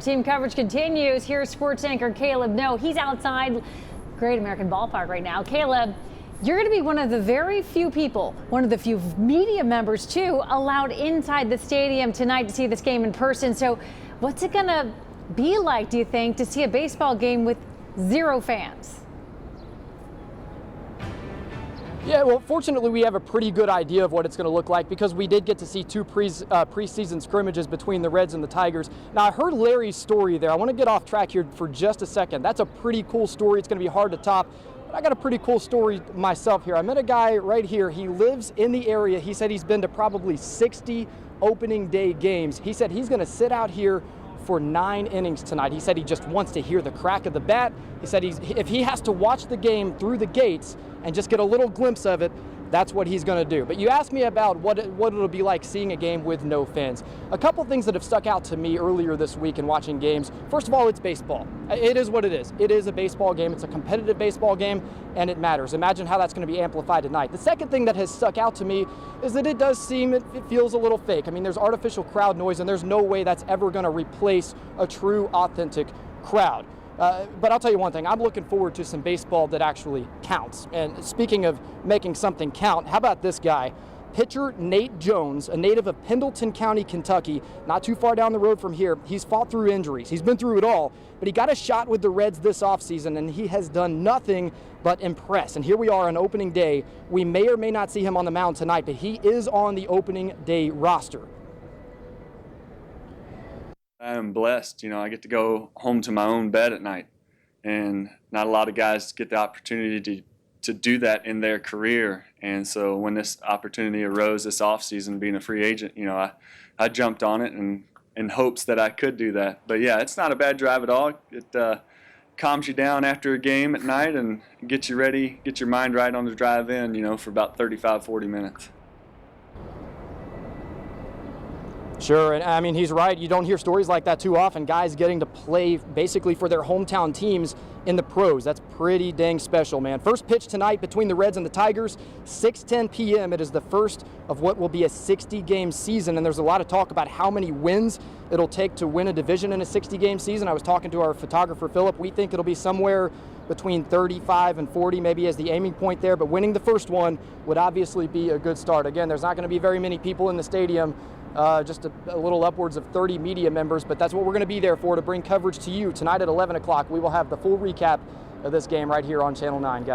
team coverage continues. Here's sports anchor Caleb. No, he's outside Great American Ballpark right now. Caleb, you're going to be one of the very few people, one of the few media members too, allowed inside the stadium tonight to see this game in person. So what's it going to be like, do you think, to see a baseball game with zero fans? Yeah, well, fortunately, we have a pretty good idea of what it's going to look like because we did get to see two preseason scrimmages between the Reds and the Tigers. Now, I heard Larry's story there. I want to get off track here for just a second. That's a pretty cool story. It's going to be hard to top. But I got a pretty cool story myself here. I met a guy right here. He lives in the area. He said he's been to probably 60 opening day games. He said he's going to sit out here for 9 innings tonight. He said he just wants to hear the crack of the bat. He said if he has to watch the game through the gates and just get a little glimpse of it, that's what he's going to do. But you asked me about what it'll be like seeing a game with no fans. A couple things that have stuck out to me earlier this week in watching games. First of all, it's baseball. It is what it is. It is a baseball game. It's a competitive baseball game, and it matters. Imagine how that's going to be amplified tonight. The second thing that has stuck out to me is that it does seem, it feels a little fake. I mean, there's artificial crowd noise, and there's no way that's ever going to replace a true, authentic crowd. But I'll tell you one thing, I'm looking forward to some baseball that actually counts. And speaking of making something count, how about this guy? Pitcher Nate Jones, a native of Pendleton County, Kentucky, not too far down the road from here. He's fought through injuries. He's been through it all, but he got a shot with the Reds this offseason, and he has done nothing but impress. And here we are on opening day. We may or may not see him on the mound tonight, but he is on the opening day roster. I'm blessed, I get to go home to my own bed at night, and not a lot of guys get the opportunity to do that in their career. And so when this opportunity arose this offseason, being a free agent, I jumped on it and in hopes that I could do that. But yeah, it's not a bad drive at all. It calms you down after a game at night and gets you ready, get your mind right on the drive in, for about 35, 40 minutes. Sure, and I mean, he's right. You don't hear stories like that too often. Guys getting to play basically for their hometown teams in the pros. That's pretty dang special, man. First pitch tonight between the Reds and the Tigers, 6:10 p.m. It is the first of what will be a 60-game season, and there's a lot of talk about how many wins it'll take to win a division in a 60-game season. I was talking to our photographer, Philip. We think it'll be somewhere between 35 and 40 maybe as the aiming point there, but winning the first one would obviously be a good start. Again, there's not going to be very many people in the stadium, just a little upwards of 30 media members, but that's what we're going to be there for, to bring coverage to you tonight at 11 o'clock. We will have the full recap of this game right here on Channel 9, guys.